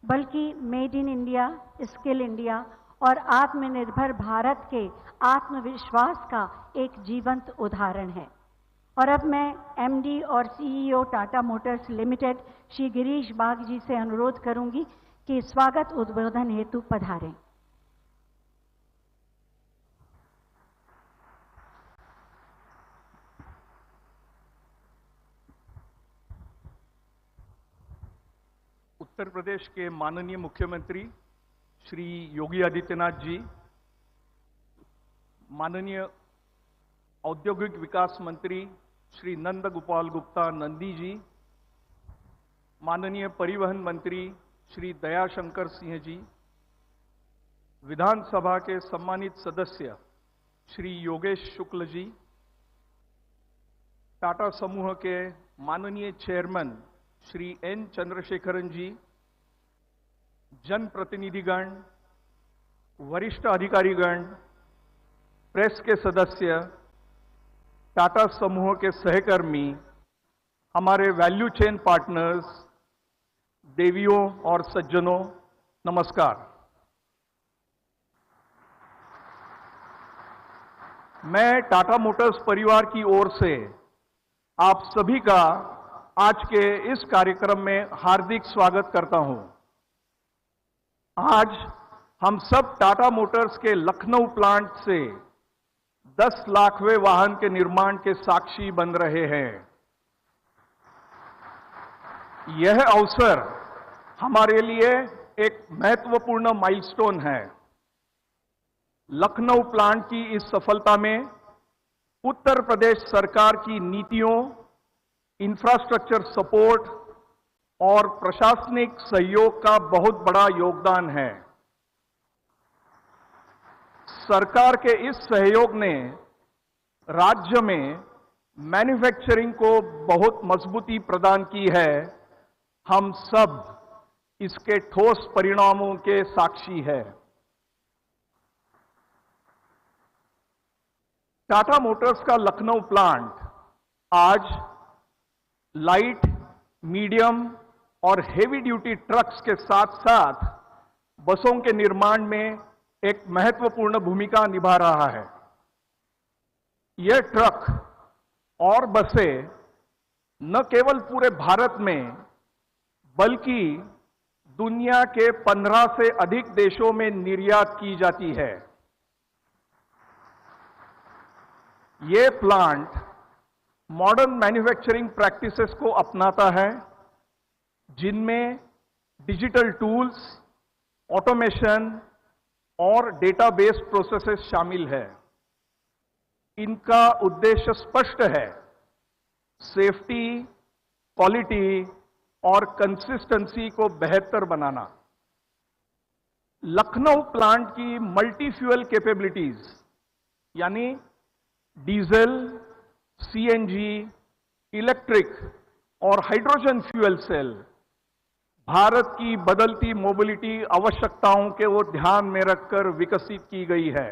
बल्कि made in India, skill India और आत्मनिर्भर भारत के आत्मविश्वास का एक जीवंत उदाहरण है। और अब मैं एमडी और CEO Tata Motors Limited Shri Girish बाग जी से अनुरोध करूंगी कि स्वागत उद्बोधन हेतु पधारें। उत्तर प्रदेश के माननीय मुख्यमंत्री श्री योगी आदित्यनाथ जी, माननीय औद्योगिक विकास मंत्री श्री नंद गोपाल गुप्ता नंदी जी, माननीय परिवहन मंत्री श्री दयाशंकर सिंह जी, विधानसभा के सम्मानित सदस्य श्री योगेश शुक्ल जी, टाटा समूह के माननीय चेयरमैन श्री एन चंद्रशेखरन जी, जनप्रतिनिधिगण, वरिष्ठ अधिकारीगण, प्रेस के सदस्य, टाटा समूह के सहकर्मी, हमारे वैल्यू चेन पार्टनर्स, देवियों और सज्जनों, नमस्कार। मैं टाटा मोटर्स परिवार की ओर से आप सभी का आज के इस कार्यक्रम में हार्दिक स्वागत करता हूं। आज हम सब टाटा मोटर्स के लखनऊ प्लांट से 10 लाखवें वाहन के निर्माण के साक्षी बन रहे हैं। यह अवसर हमारे लिए एक महत्वपूर्ण माइलस्टोन है। लखनऊ प्लांट की इस सफलता में उत्तर प्रदेश सरकार की नीतियों, इंफ्रास्ट्रक्चर सपोर्ट और प्रशासनिक सहयोग का बहुत बड़ा योगदान है। सरकार के इस सहयोग ने राज्य में मैन्युफैक्चरिंग को बहुत मजबूती प्रदान की है। हम सब इसके ठोस परिणामों के साक्षी हैं। टाटा मोटर्स का लखनऊ प्लांट आज लाइट, मीडियम और हेवी ड्यूटी ट्रक्स के साथ साथ बसों के निर्माण में एक महत्वपूर्ण भूमिका निभा रहा है। यह ट्रक और बसें न केवल पूरे भारत में बल्कि दुनिया के 15 से अधिक देशों में निर्यात की जाती है। यह प्लांट मॉडर्न मैन्युफैक्चरिंग प्रैक्टिसेस को अपनाता है, जिनमें डिजिटल टूल्स, ऑटोमेशन और डेटाबेस प्रोसेसेस शामिल है। इनका उद्देश्य स्पष्ट है, सेफ्टी, क्वालिटी और कंसिस्टेंसी को बेहतर बनाना। लखनऊ प्लांट की मल्टी फ्यूल कैपेबिलिटीज यानी डीजल, सीएनजी, इलेक्ट्रिक और हाइड्रोजन फ्यूल सेल भारत की बदलती मोबिलिटी आवश्यकताओं के वो ध्यान में रखकर विकसित की गई है।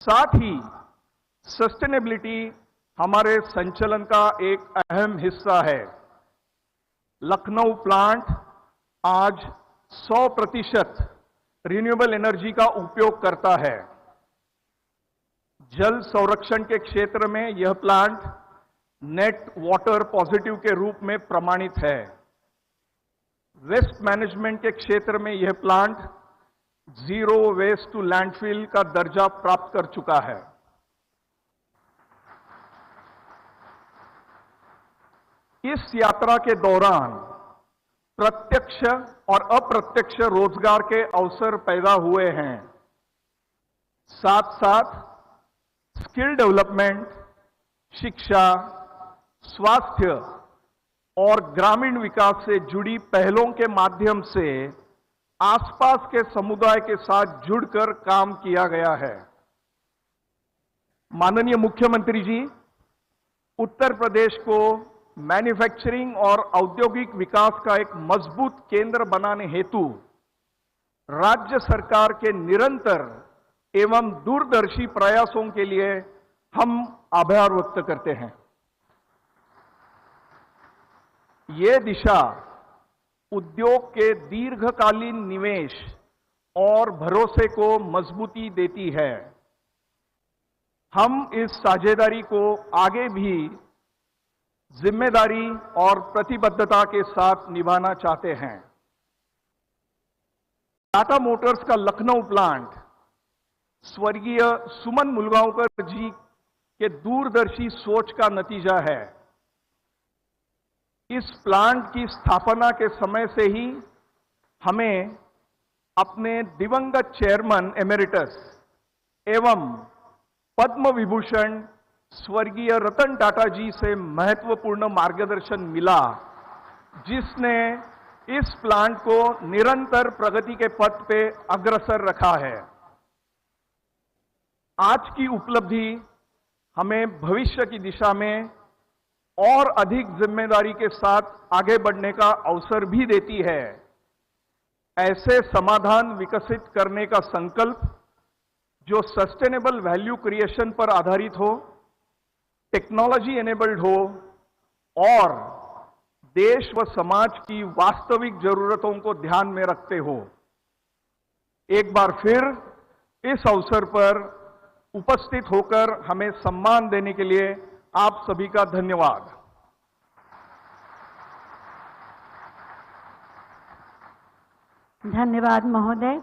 साथ ही सस्टेनेबिलिटी हमारे संचालन का एक अहम हिस्सा है। लखनऊ प्लांट आज 100% रिन्यूएबल एनर्जी का उपयोग करता है। जल संरक्षण के क्षेत्र में यह प्लांट नेट वाटर पॉजिटिव के रूप में प्रमाणित है। वेस्ट मैनेजमेंट के क्षेत्र में यह plant zero waste to landfill का दर्जा प्राप्त कर चुका है। इस यात्रा के दौरान प्रत्यक्ष और अप्रत्यक्ष रोजगार के अवसर पैदा हुए हैं। साथ साथ स्किल डेवलपमेंट, शिक्षा, स्वास्थ्य और ग्रामीण विकास से जुड़ी पहलों के माध्यम से आसपास के समुदाय के साथ जुड़कर काम किया गया है। माननीय मुख्यमंत्री जी, उत्तर प्रदेश को मैन्युफैक्चरिंग और औद्योगिक विकास का एक मजबूत केंद्र बनाने हेतु राज्य सरकार के निरंतर एवं दूरदर्शी प्रयासों के लिए हम आभार व्यक्त करते हैं। ये दिशा उद्योग के दीर्घकालीन निवेश और भरोसे को मजबूती देती है। हम इस साझेदारी को आगे भी जिम्मेदारी और प्रतिबद्धता के साथ निभाना चाहते हैं। टाटा मोटर्स का लखनऊ प्लांट स्वर्गीय सुमन मुलगांवकर जी के दूरदर्शी सोच का नतीजा है। इस प्लांट की स्थापना के समय से ही हमें अपने दिवंगत चेयरमैन एमेरिटस एवं पद्म विभूषण स्वर्गीय रतन टाटा जी से महत्वपूर्ण मार्गदर्शन मिला, जिसने इस प्लांट को निरंतर प्रगति के पथ पे अग्रसर रखा है। आज की उपलब्धि हमें भविष्य की दिशा में और अधिक जिम्मेदारी के साथ आगे बढ़ने का अवसर भी देती है। ऐसे समाधान विकसित करने का संकल्प जो सस्टेनेबल वैल्यू क्रिएशन पर आधारित हो, टेक्नोलॉजी एनेबल्ड हो और देश व समाज की वास्तविक जरूरतों को ध्यान में रखते हो। एक बार फिर इस अवसर पर उपस्थित होकर हमें सम्मान देने के लिए आप सभी का धन्यवाद। धन्यवाद महोदय।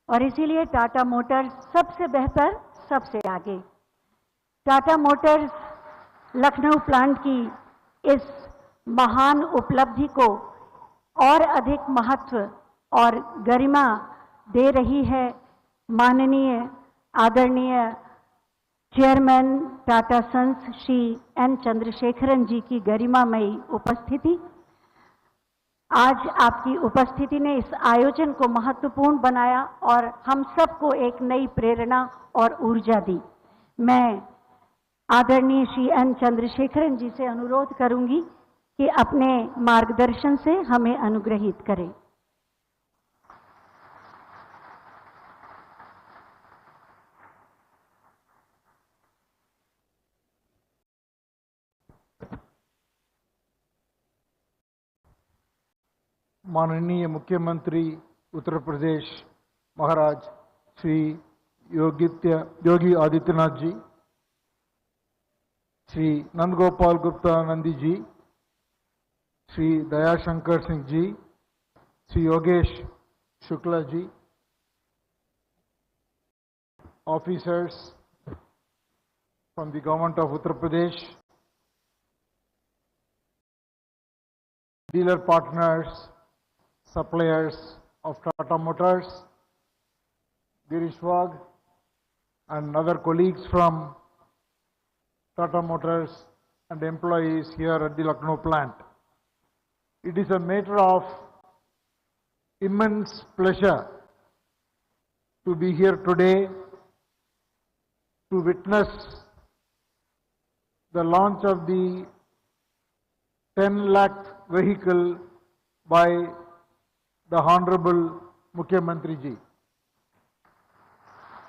और इसीलिए टाटा मोटर्स सबसे बेहतर, सबसे आगे। टाटा मोटर्स लखनऊ प्लांट की इस महान उपलब्धि को और अधिक महत्व और गरिमा दे रही है माननीय आदरणीय chairman Tata Sons Shri N Chandrasekaran ji की गरिमामयी उपस्थिति। आज आपकी उपस्थिति ने इस आयोजन को महत्वपूर्ण बनाया और हम सबको एक नई प्रेरणा और ऊर्जा दी। मैं आदरणीय श्री एन चंद्रशेखरन जी से अनुरोध करूंगी कि अपने मार्गदर्शन से हमें अनुग्रहित करें। माननीय मुख्यमंत्री उत्तर प्रदेश महाराज Shri Yogi Adityanath ji, Shri Nandgopal Gupta Nandi ji, Shri Dayashankar Singh ji, Shri Yogesh Shukla ji, officers from the government of Uttar Pradesh, dealer partners, suppliers of Tata Motors, Girish Wagh and other colleagues from Tata Motors and employees here at the Lucknow plant. It is a matter of immense pleasure to be here today to witness the launch of the 10 lakh vehicle by the Honorable Mukhyamantri ji.